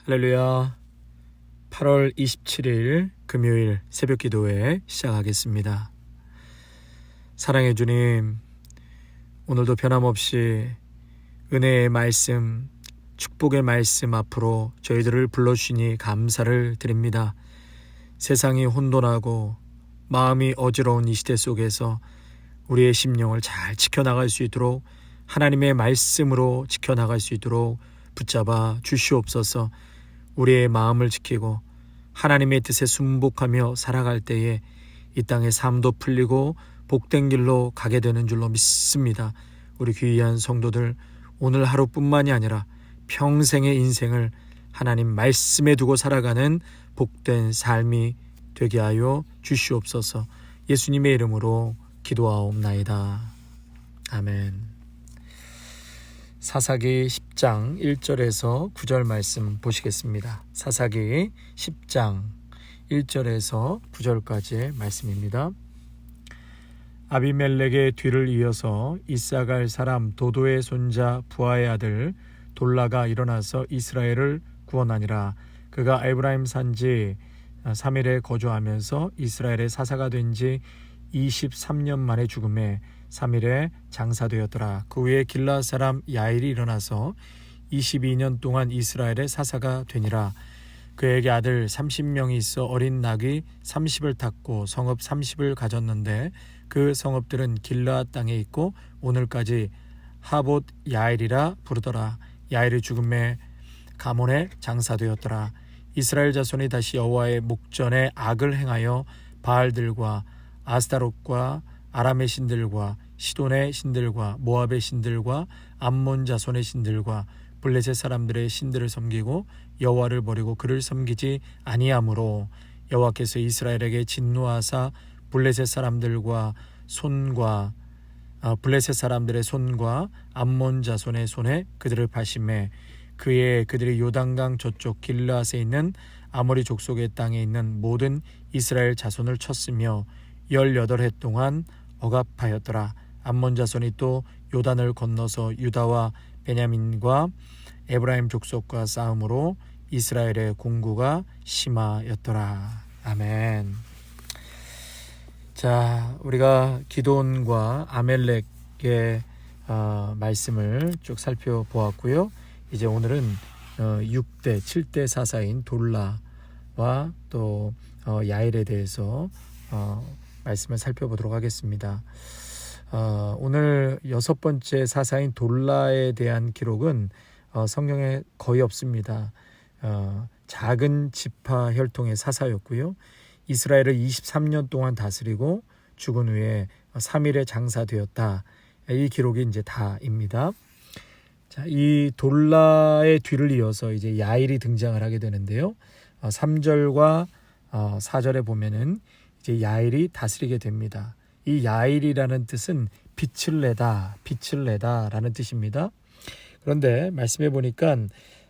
할렐루야. 8월 27일 금요일 새벽 기도회 시작하겠습니다. 사랑해 주님, 오늘도 변함없이 은혜의 말씀, 축복의 말씀 앞으로 저희들을 불러주시니 감사를 드립니다. 세상이 혼돈하고 마음이 어지러운 이 시대 속에서 우리의 심령을 잘 지켜나갈 수 있도록 하나님의 말씀으로 지켜나갈 수 있도록 붙잡아 주시옵소서. 우리의 마음을 지키고 하나님의 뜻에 순복하며 살아갈 때에 이 땅의 삶도 풀리고 복된 길로 가게 되는 줄로 믿습니다. 우리 귀한 성도들, 오늘 하루뿐만이 아니라 평생의 인생을 하나님 말씀에 두고 살아가는 복된 삶이 되게 하여 주시옵소서. 예수님의 이름으로 기도하옵나이다. 아멘. 사사기 10장 1절에서 9절 말씀 보시겠습니다. 사사기 10장 1절에서 9절까지의 말씀입니다. 아비멜렉의 뒤를 이어서 이사갈 사람 도도의 손자 부하의 아들 돌라가 일어나서 이스라엘을 구원하니라. 그가 에브라임 산지 3일에 거주하면서 이스라엘의 사사가 된 지 23년 만에 죽음에 3일에 장사되었더라. 그 후에 길르앗 사람 야일이 일어나서 22년 동안 이스라엘의 사사가 되니라. 그에게 아들 30명이 있어 어린 낙이 30을 탔고 성읍 30을 가졌는데 그 성읍들은 길르앗 땅에 있고 오늘까지 하봇 야일이라 부르더라. 야일의 죽음에 가몬에 장사되었더라. 이스라엘 자손이 다시 여호와의 목전에 악을 행하여 바알들과 아스타롯과 아람의 신들과 시돈의 신들과 모압의 신들과 암몬 자손의 신들과 블레셋 사람들의 신들을 섬기고 여호와를 버리고 그를 섬기지 아니하므로 여호와께서 이스라엘에게 진노하사 블레셋 사람들의 손과 암몬 자손의 손에 그들을 파심해 그들이 요단강 저쪽 길르앗에 있는 아모리 족속의 땅에 있는 모든 이스라엘 자손을 쳤으며 18해 동안 억압하였더라. 암몬 자손이 또 요단을 건너서 유다와 베냐민과 에브라임 족속과 싸움으로 이스라엘의 공구가 심하였더라. 아멘. 자, 우리가 기드온과 아멜렉의 말씀을 쭉 살펴보았고요. 이제 오늘은 6대, 7대 사사인 돌라와 또 야일에 대해서 말씀을 살펴보도록 하겠습니다. 오늘 6번째 사사인 돌라에 대한 기록은 성경에 거의 없습니다. 작은 지파 혈통의 사사였고요. 이스라엘을 23년 동안 다스리고 죽은 후에 3일에 장사되었다. 이 기록이 이제 다입니다. 자, 이 돌라의 뒤를 이어서 이제 야일이 등장을 하게 되는데요. 3절과 4절에 보면은 이제 야일이 다스리게 됩니다. 이 야일이라는 뜻은 빛을 내다라는 뜻입니다. 그런데 말씀해 보니까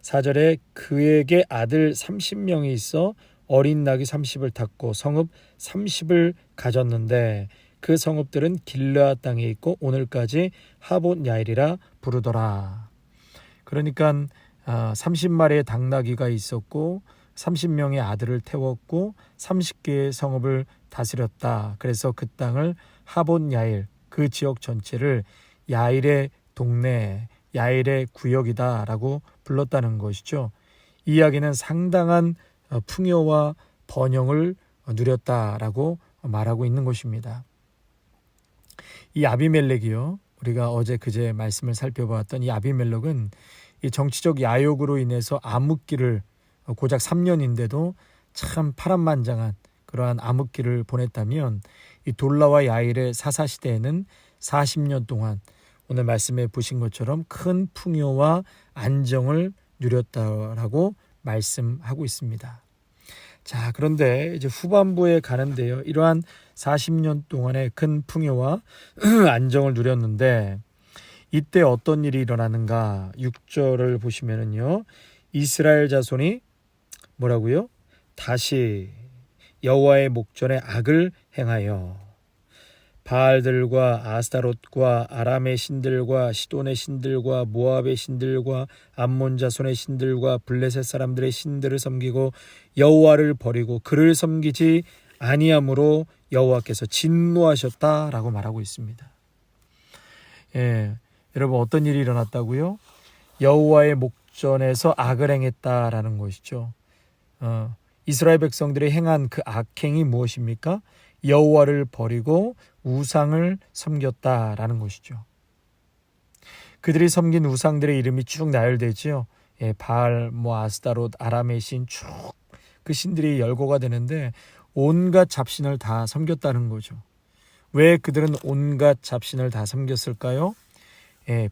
4절에 그에게 아들 30명이 있어 어린 낙이 30을 탔고 성읍 30을 가졌는데 그 성읍들은 길르앗 땅에 있고 오늘까지 하봇 야일이라 부르더라. 그러니까 30마리의 당나귀가 있었고 30명의 아들을 태웠고 30개의 성읍을 다스렸다. 그래서 그 땅을 하봇 야일, 그 지역 전체를 야일의 동네, 야일의 구역이다라고 불렀다는 것이죠. 이 이야기는 상당한 풍요와 번영을 누렸다라고 말하고 있는 것입니다. 이 아비멜렉이요, 우리가 어제 그제 말씀을 살펴보았던 이 아비멜렉은 이 정치적 야욕으로 인해서 암흑기를 고작 3년인데도 참 파란만장한 그러한 암흑기를 보냈다면 이 돌라와 야일의 사사시대에는 40년 동안 오늘 말씀해 보신 것처럼 큰 풍요와 안정을 누렸다라고 말씀하고 있습니다. 자, 그런데 이제 후반부에 가는데요. 이러한 40년 동안의 큰 풍요와 안정을 누렸는데 이때 어떤 일이 일어나는가? 6절을 보시면은요. 이스라엘 자손이 뭐라고요? 다시 여호와의 목전에 악을 행하여 바알들과 아스타롯과 아람의 신들과 시돈의 신들과 모압의 신들과 암몬 자손의 신들과 블레셋 사람들의 신들을 섬기고 여호와를 버리고 그를 섬기지 아니함으로 여호와께서 진노하셨다라고 말하고 있습니다. 여러분 어떤 일이 일어났다고요? 여호와의 목전에서 악을 행했다라는 것이죠. 이스라엘 백성들이 행한 그 악행이 무엇입니까? 여호와를 버리고 우상을 섬겼다라는 것이죠. 그들이 섬긴 우상들의 이름이 쭉 나열되지요. 바알, 아스타롯, 아람의 신 쭉 그 신들이 열거가 되는데 온갖 잡신을 다 섬겼다는 거죠. 왜 그들은 온갖 잡신을 다 섬겼을까요?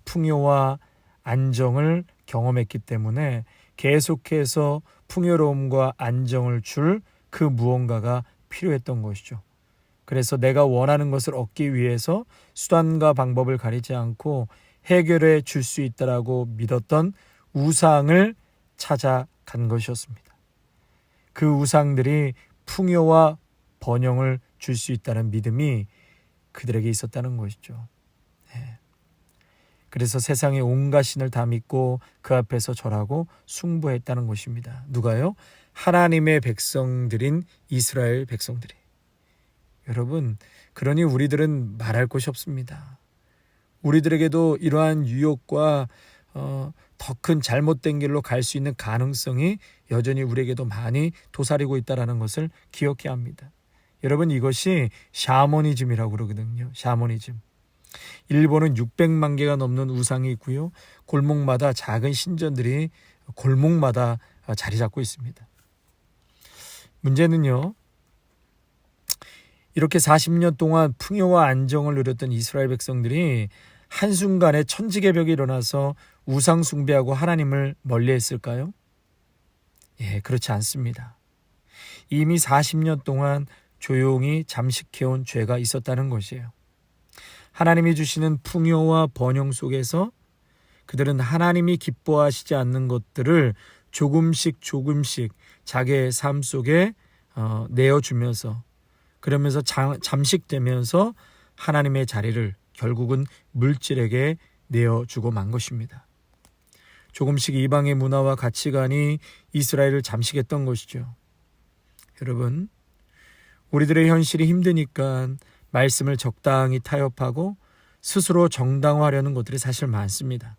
풍요와 안정을 경험했기 때문에 계속해서 풍요로움과 안정을 줄 그 무언가가 필요했던 것이죠. 그래서 내가 원하는 것을 얻기 위해서 수단과 방법을 가리지 않고 해결해 줄 수 있다라고 믿었던 우상을 찾아간 것이었습니다. 그 우상들이 풍요와 번영을 줄 수 있다는 믿음이 그들에게 있었다는 것이죠. 그래서 세상의 온갖 신을 다 믿고 그 앞에서 절하고 숭배했다는 것입니다. 누가요? 하나님의 백성들인 이스라엘 백성들이. 여러분, 그러니 우리들은 말할 것이 없습니다. 우리들에게도 이러한 유혹과 더 큰 잘못된 길로 갈 수 있는 가능성이 여전히 우리에게도 많이 도사리고 있다는 것을 기억해야 합니다. 여러분, 이것이 샤머니즘이라고 그러거든요. 샤머니즘. 일본은 600만 개가 넘는 우상이 있고요. 골목마다 작은 신전들이 골목마다 자리 잡고 있습니다. 문제는요, 이렇게 40년 동안 풍요와 안정을 누렸던 이스라엘 백성들이 한순간에 천지개벽이 일어나서 우상 숭배하고 하나님을 멀리했을까요? 그렇지 않습니다. 이미 40년 동안 조용히 잠식해온 죄가 있었다는 것이에요. 하나님이 주시는 풍요와 번영 속에서 그들은 하나님이 기뻐하시지 않는 것들을 조금씩 자기의 삶 속에 내어주면서, 그러면서 잠식되면서 하나님의 자리를 결국은 물질에게 내어주고 만 것입니다. 조금씩 이방의 문화와 가치관이 이스라엘을 잠식했던 것이죠. 여러분, 우리들의 현실이 힘드니까 말씀을 적당히 타협하고 스스로 정당화하려는 것들이 사실 많습니다.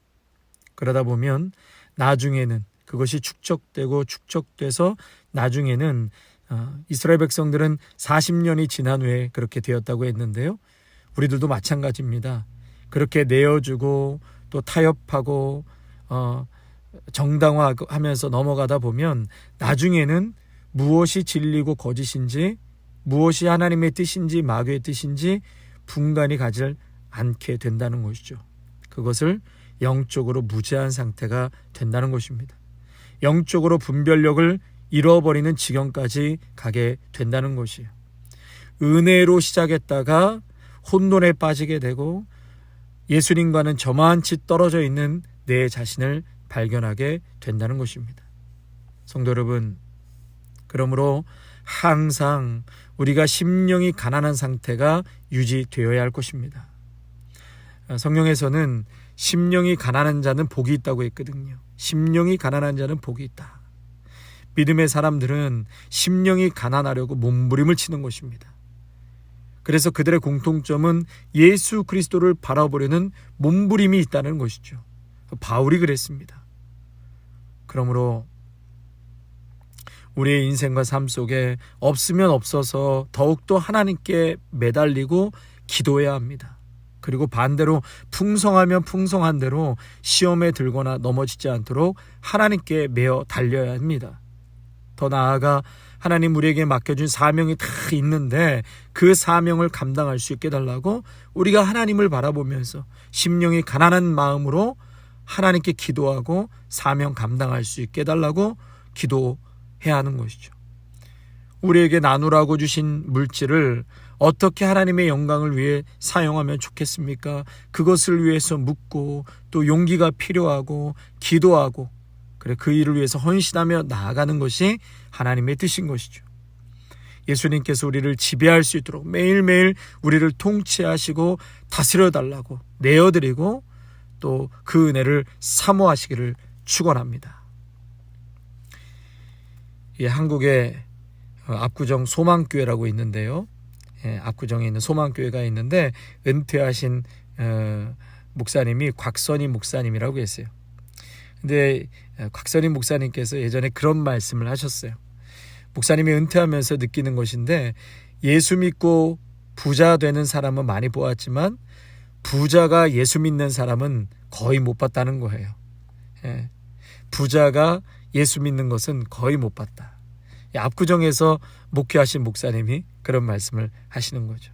그러다 보면 나중에는 그것이 축적돼서 나중에는 이스라엘 백성들은 40년이 지난 후에 그렇게 되었다고 했는데요. 우리들도 마찬가지입니다. 그렇게 내어주고 또 타협하고 정당화하면서 넘어가다 보면 나중에는 무엇이 진리고 거짓인지, 무엇이 하나님의 뜻인지 마귀의 뜻인지 분간이 가지 않게 된다는 것이죠. 그것을 영적으로 무지한 상태가 된다는 것입니다. 영적으로 분별력을 잃어버리는 지경까지 가게 된다는 것이에요. 은혜로 시작했다가 혼돈에 빠지게 되고 예수님과는 저만치 떨어져 있는 내 자신을 발견하게 된다는 것입니다. 성도 여러분, 그러므로 항상 우리가 심령이 가난한 상태가 유지되어야 할 것입니다. 성경에서는 심령이 가난한 자는 복이 있다고 했거든요. 심령이 가난한 자는 복이 있다. 믿음의 사람들은 심령이 가난하려고 몸부림을 치는 것입니다. 그래서 그들의 공통점은 예수 그리스도를 바라보려는 몸부림이 있다는 것이죠. 바울이 그랬습니다. 그러므로 우리의 인생과 삶 속에 없으면 없어서 더욱더 하나님께 매달리고 기도해야 합니다. 그리고 반대로 풍성하면 풍성한 대로 시험에 들거나 넘어지지 않도록 하나님께 매어 달려야 합니다. 더 나아가 하나님 우리에게 맡겨준 사명이 다 있는데 그 사명을 감당할 수 있게 해달라고 우리가 하나님을 바라보면서 심령이 가난한 마음으로 하나님께 기도하고 사명 감당할 수 있게 해달라고 기도해야 하는 것이죠. 우리에게 나누라고 주신 물질을 어떻게 하나님의 영광을 위해 사용하면 좋겠습니까? 그것을 위해서 묻고 또 용기가 필요하고 기도하고 그 일을 위해서 헌신하며 나아가는 것이 하나님의 뜻인 것이죠. 예수님께서 우리를 지배할 수 있도록 매일매일 우리를 통치하시고 다스려달라고 내어드리고 또 그 은혜를 사모하시기를 축원합니다. 한국에 압구정 소망교회라고 있는데요. 압구정에 있는 소망교회가 있는데 은퇴하신 목사님이 곽선희 목사님이라고 계세요. 근데 곽선희 목사님께서 예전에 그런 말씀을 하셨어요. 목사님이 은퇴하면서 느끼는 것인데 예수 믿고 부자 되는 사람은 많이 보았지만 부자가 예수 믿는 사람은 거의 못 봤다는 거예요. 부자가 예수 믿는 것은 거의 못 봤다. 압구정에서 목회하신 목사님이 그런 말씀을 하시는 거죠.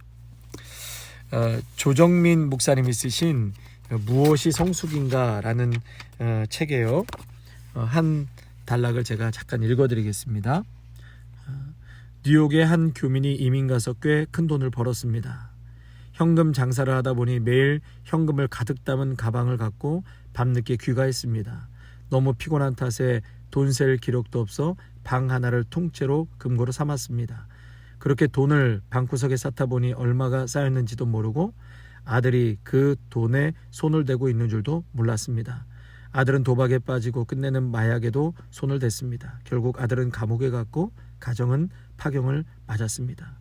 조정민 목사님이 쓰신 무엇이 성숙인가라는 책에요. 한 단락을 제가 잠깐 읽어드리겠습니다. 뉴욕의 한 교민이 이민 가서 꽤 큰 돈을 벌었습니다. 현금 장사를 하다 보니 매일 현금을 가득 담은 가방을 갖고 밤늦게 귀가했습니다. 너무 피곤한 탓에 돈 셀 기록도 없어 방 하나를 통째로 금고로 삼았습니다. 그렇게 돈을 방구석에 쌓다 보니 얼마가 쌓였는지도 모르고 아들이 그 돈에 손을 대고 있는 줄도 몰랐습니다. 아들은 도박에 빠지고 끝내는 마약에도 손을 댔습니다. 결국 아들은 감옥에 갔고 가정은 파경을 맞았습니다.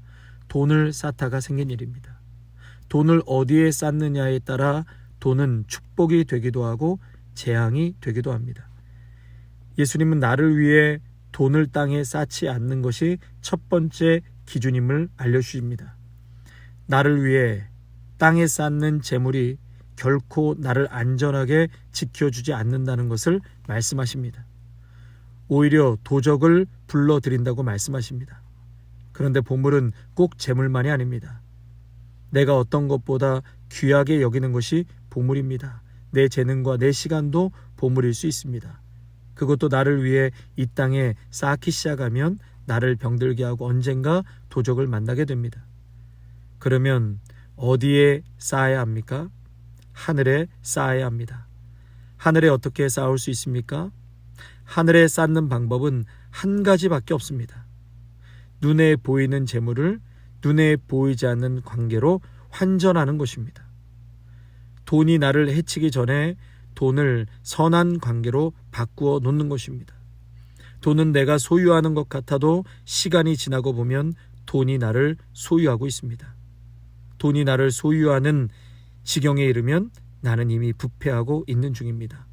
돈을 쌓다가 생긴 일입니다. 돈을 어디에 쌓느냐에 따라 돈은 축복이 되기도 하고 재앙이 되기도 합니다. 예수님은 나를 위해 돈을 땅에 쌓지 않는 것이 첫 번째 기준임을 알려주십니다. 나를 위해 땅에 쌓는 재물이 결코 나를 안전하게 지켜주지 않는다는 것을 말씀하십니다. 오히려 도적을 불러들인다고 말씀하십니다. 그런데 보물은 꼭 재물만이 아닙니다. 내가 어떤 것보다 귀하게 여기는 것이 보물입니다. 내 재능과 내 시간도 보물일 수 있습니다. 그것도 나를 위해 이 땅에 쌓기 시작하면 나를 병들게 하고 언젠가 도적을 만나게 됩니다. 그러면 어디에 쌓아야 합니까? 하늘에 쌓아야 합니다. 하늘에 어떻게 쌓을 수 있습니까? 하늘에 쌓는 방법은 한 가지밖에 없습니다. 눈에 보이는 재물을 눈에 보이지 않는 관계로 환전하는 것입니다. 돈이 나를 해치기 전에 돈을 선한 관계로 바꾸어 놓는 것입니다. 돈은 내가 소유하는 것 같아도 시간이 지나고 보면 돈이 나를 소유하고 있습니다. 돈이 나를 소유하는 지경에 이르면 나는 이미 부패하고 있는 중입니다.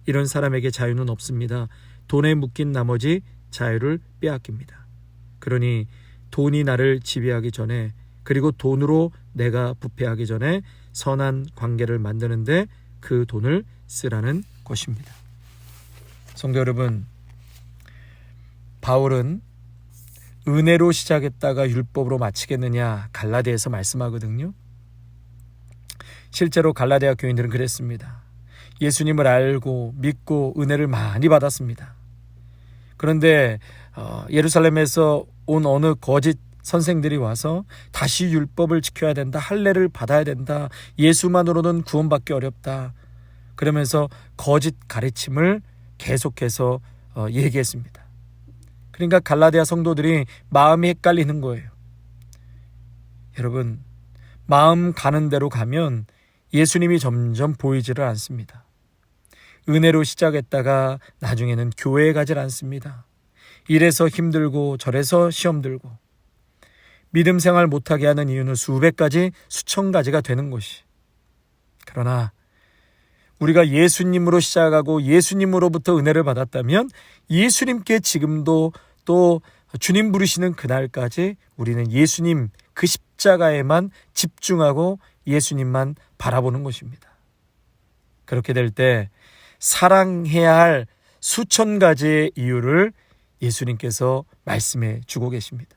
이런 사람에게 자유는 없습니다. 돈에 묶인 나머지 자유를 빼앗깁니다. 그러니 돈이 나를 지배하기 전에 그리고 돈으로 내가 부패하기 전에 선한 관계를 만드는데 그 돈을 쓰라는 것입니다. 성도 여러분, 바울은 은혜로 시작했다가 율법으로 마치겠느냐 갈라디아에서 말씀하거든요. 실제로 갈라디아 교인들은 그랬습니다. 예수님을 알고 믿고 은혜를 많이 받았습니다. 그런데 예루살렘에서 온 어느 거짓 선생들이 와서 다시 율법을 지켜야 된다, 할례를 받아야 된다, 예수만으로는 구원받기 어렵다, 그러면서 거짓 가르침을 계속해서 얘기했습니다. 그러니까 갈라디아 성도들이 마음이 헷갈리는 거예요. 여러분, 마음 가는 대로 가면 예수님이 점점 보이지를 않습니다. 은혜로 시작했다가 나중에는 교회에 가질 않습니다. 이래서 힘들고 저래서 시험 들고 믿음 생활 못하게 하는 이유는 수백 가지, 수천 가지가 되는 것이. 그러나 우리가 예수님으로 시작하고 예수님으로부터 은혜를 받았다면 예수님께 지금도 또 주님 부르시는 그날까지 우리는 예수님 그 십자가에만 집중하고 예수님만 바라보는 것입니다. 그렇게 될 때 사랑해야 할 수천 가지의 이유를 예수님께서 말씀해 주고 계십니다.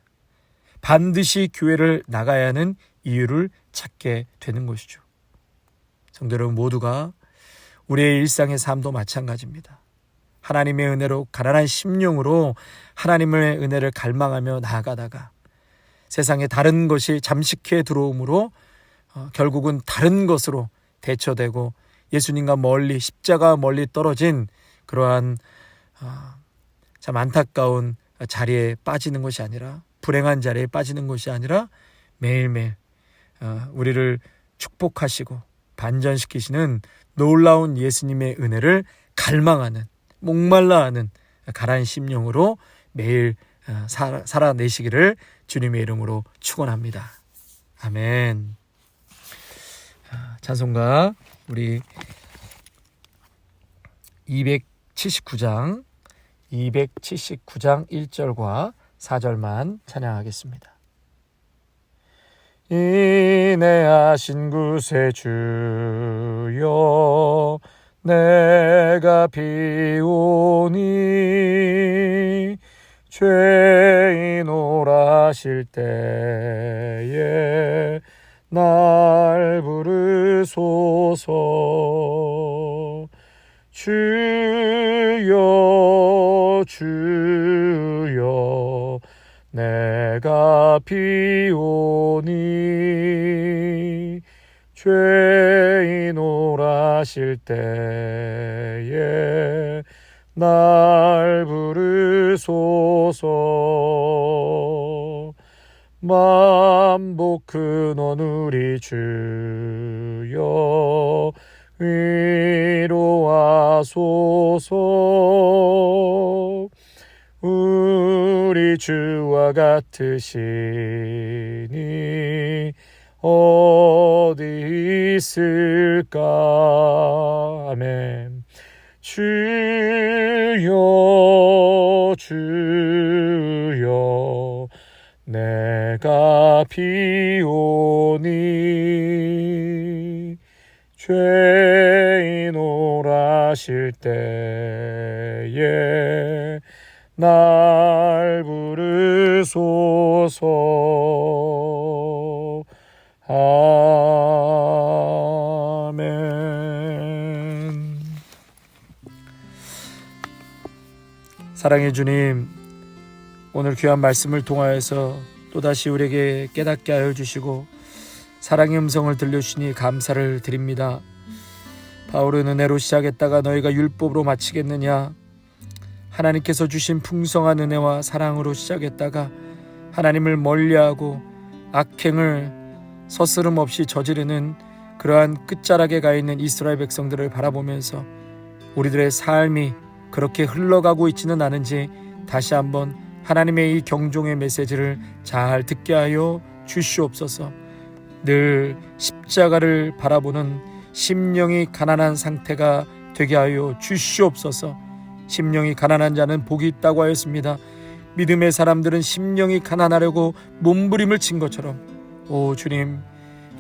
반드시 교회를 나가야 하는 이유를 찾게 되는 것이죠. 성도 여러분, 모두가 우리의 일상의 삶도 마찬가지입니다. 하나님의 은혜로 가난한 심령으로 하나님의 은혜를 갈망하며 나아가다가 세상에 다른 것이 잠식해 들어오므로 결국은 다른 것으로 대처되고 예수님과 멀리, 십자가 멀리 떨어진 그러한 참 안타까운 자리에 빠지는 것이 아니라 불행한 자리에 빠지는 것이 아니라 매일매일 우리를 축복하시고 반전시키시는 놀라운 예수님의 은혜를 갈망하는, 목말라하는 가라앉은 심령으로 매일 살아내시기를 주님의 이름으로 축원합니다. 아멘. 찬송가 우리 279장 279장 1절과 4절만 찬양하겠습니다. 인내하신 구세주여 내가 비오니 죄인 오라실 때에 날 부르소서. 주여 주여 내가 비오니 죄인 오라실 때에 날 부르소서. 만복 근원 우리 주여 위로하소서. 우리 주와 같으시니 어디 있을까. 아멘. 주여 주여 내가 비오니 죄인 오라실 때에 날 부르소서. 아멘. 사랑의 주님, 오늘 귀한 말씀을 통하여서 또다시 우리에게 깨닫게 하여 주시고 사랑의 음성을 들려주시니 감사를 드립니다. 바울은 은혜로 시작했다가 너희가 율법으로 마치겠느냐. 하나님께서 주신 풍성한 은혜와 사랑으로 시작했다가 하나님을 멀리하고 악행을 서스름 없이 저지르는 그러한 끝자락에 가 있는 이스라엘 백성들을 바라보면서 우리들의 삶이 그렇게 흘러가고 있지는 않은지 다시 한번 하나님의 이 경종의 메시지를 잘 듣게 하여 주시옵소서. 늘 십자가를 바라보는 심령이 가난한 상태가 되게 하여 주시옵소서. 심령이 가난한 자는 복이 있다고 하였습니다. 믿음의 사람들은 심령이 가난하려고 몸부림을 친 것처럼 오 주님,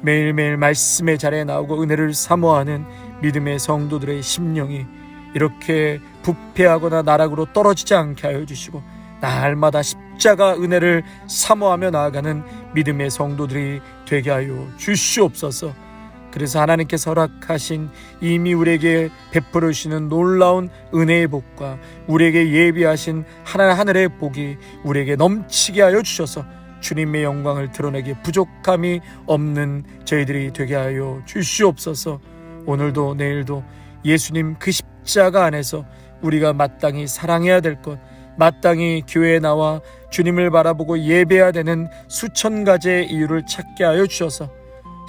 매일매일 말씀의 자리에 나오고 은혜를 사모하는 믿음의 성도들의 심령이 이렇게 부패하거나 나락으로 떨어지지 않게 하여 주시고 날마다 십자가 은혜를 사모하며 나아가는 믿음의 성도들이 되게 하여 주시옵소서. 그래서 하나님께서 허락하신 이미 우리에게 베풀어 주시는 놀라운 은혜의 복과 우리에게 예비하신 하늘의 복이 우리에게 넘치게 하여 주셔서 주님의 영광을 드러내기 부족함이 없는 저희들이 되게 하여 주시옵소서. 오늘도 내일도 예수님 그 십자가 안에서 우리가 마땅히 사랑해야 될 것, 마땅히 교회에 나와 주님을 바라보고 예배해야 되는 수천 가지의 이유를 찾게 하여 주셔서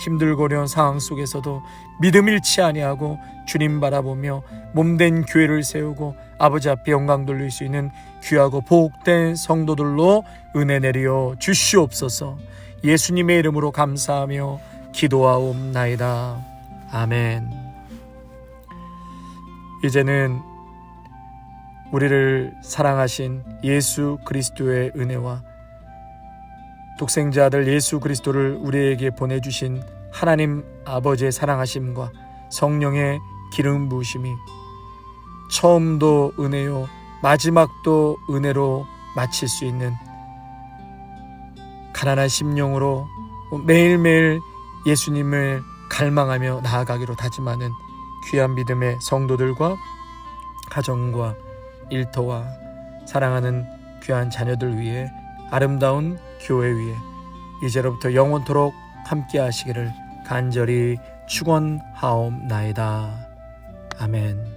힘들고 어려운 상황 속에서도 믿음 잃지 아니하고 주님 바라보며 몸된 교회를 세우고 아버지 앞에 영광 돌릴 수 있는 귀하고 복된 성도들로 은혜 내려 주시옵소서. 예수님의 이름으로 감사하며 기도하옵나이다. 아멘. 이제는 우리를 사랑하신 예수 그리스도의 은혜와 독생자 아들 예수 그리스도를 우리에게 보내주신 하나님 아버지의 사랑하심과 성령의 기름 부으심이 처음도 은혜요 마지막도 은혜로 마칠 수 있는 가난한 심령으로 매일매일 예수님을 갈망하며 나아가기로 다짐하는 귀한 믿음의 성도들과 가정과 일터와 사랑하는 귀한 자녀들 위해 아름다운 교회 위에 이제로부터 영원토록 함께 하시기를 간절히 축원하옵나이다. 아멘.